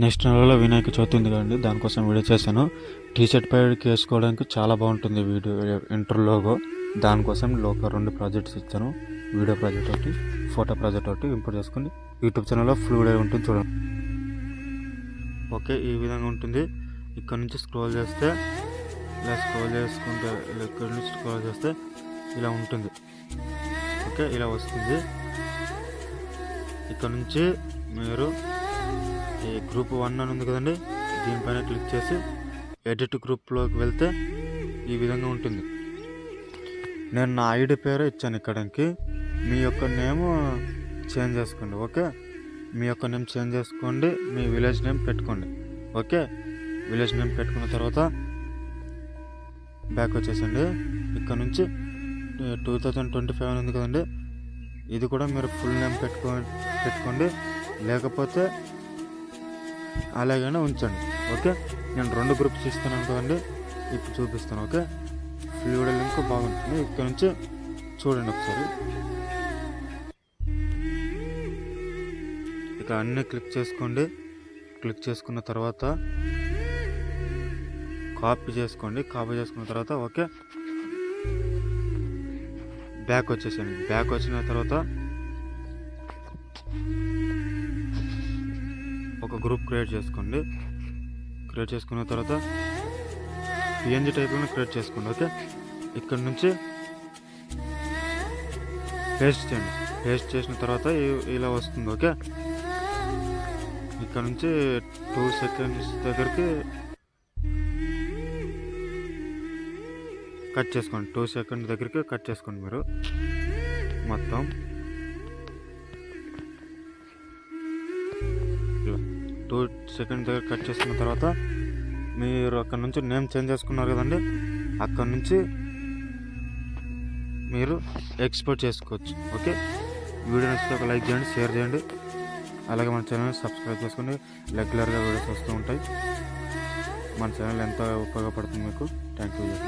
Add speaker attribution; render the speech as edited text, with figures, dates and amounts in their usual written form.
Speaker 1: Next నెలలో వినాయక చవితి ఉంది కదండి, దానికోసం వీడియో చేశాను. టీషర్ట్ పైకి వేసుకోవడానికి చాలా బాగుంటుంది వీడియో ఇంటర్ లోగో. దానికోసం ఒక 2 ప్రాజెక్ట్స్ ఇచ్చాను. వీడియో ప్రాజెక్ట్ ఒకటి, ఫోటో ప్రాజెక్ట్ ఒకటి ఇంపోర్ట్ చేసుకుని యూట్యూబ్ ఛానల్లో ఫుల్ వీడియో ఉంటుంది చూడండి. ఓకే, ఈ విధంగా ఉంటుంది. ఇక్కడ నుంచి స్క్రోల్ చేస్తే ఇలా స్క్రోల్ చేసుకుంటే ఇక్కడ నుంచి స్క్రోల్ చేస్తే ఇలా ఉంటుంది. ఓకే, ఇలా వస్తుంది. ఇక్కడ నుంచి మీరు ఈ గ్రూప్ 1 అని ఉంది కదండి, దీనిపైన క్లిక్ చేసి ఎడిట్ గ్రూప్లోకి వెళ్తే ఈ విధంగా ఉంటుంది. నేను నా ఐడి పేరు ఇచ్చాను ఇక్కడికి. మీ యొక్క నేమ్ చేంజ్ చేసుకోండి. ఓకే, మీ యొక్క నేమ్ చేంజ్ చేసుకోండి, మీ విలేజ్ నేమ్ పెట్టుకోండి. ఓకే, విలేజ్ నేమ్ పెట్టుకున్న తర్వాత బ్యాక్ వచ్చేసండి. ఇక్కడ నుంచి 2025 ఉంది కదండి, ఇది కూడా మీరు ఫుల్ నేమ్ పెట్టుకోండి, లేకపోతే అలాగైనా ఉంచండి. ఓకే, నేను 2 గ్రూప్స్ ఇస్తున్నాను కదండి, ఇప్పుడు చూపిస్తాను. ఓకే, ఫుల్ వీడియో లింక్ బాగుంటుంది. ఇక్కడ నుంచి చూడండి ఒకసారి. ఇక అన్నీ క్లిక్ చేసుకోండి. క్లిక్ చేసుకున్న తర్వాత కాపీ చేసుకోండి. కాపీ చేసుకున్న తర్వాత ఓకే, బ్యాక్ వచ్చేసండి. బ్యాక్ వచ్చిన తర్వాత ఒక గ్రూప్ క్రియేట్ చేసుకోండి. క్రియేట్ చేసుకున్న తర్వాత పిఎన్జి టైప్లో క్రియేట్ చేసుకోండి. ఓకే, ఇక్కడ నుంచి పేస్ట్ చేయండి. పేస్ట్ చేసిన తర్వాత ఇలా వస్తుంది. ఓకే, ఇక్కడ నుంచి 2 సెకండ్స్ దగ్గరికి కట్ చేసుకోండి. 2 సెకండ్స్ దగ్గరికి కట్ చేసుకోండి. మీరు మొత్తం 2 సెకండ్స్ దగ్గర కట్ చేసుకున్న తర్వాత మీరు అక్కడ నుంచి నేమ్ చేంజ్ చేసుకున్నారు కదండి, అక్కడ నుంచి మీరు ఎక్స్పోర్ట్ చేసుకోవచ్చు. ఓకే, వీడియో నచ్చితే ఒక లైక్ చేయండి, షేర్ చేయండి, అలాగే మన ఛానల్ సబ్స్క్రైబ్ చేసుకోండి. రెగ్యులర్గా వీడియోస్ వస్తూ ఉంటాయి. మన ఛానల్ ఎంత ఉపయోగపడుతుంది మీకు. Thank you.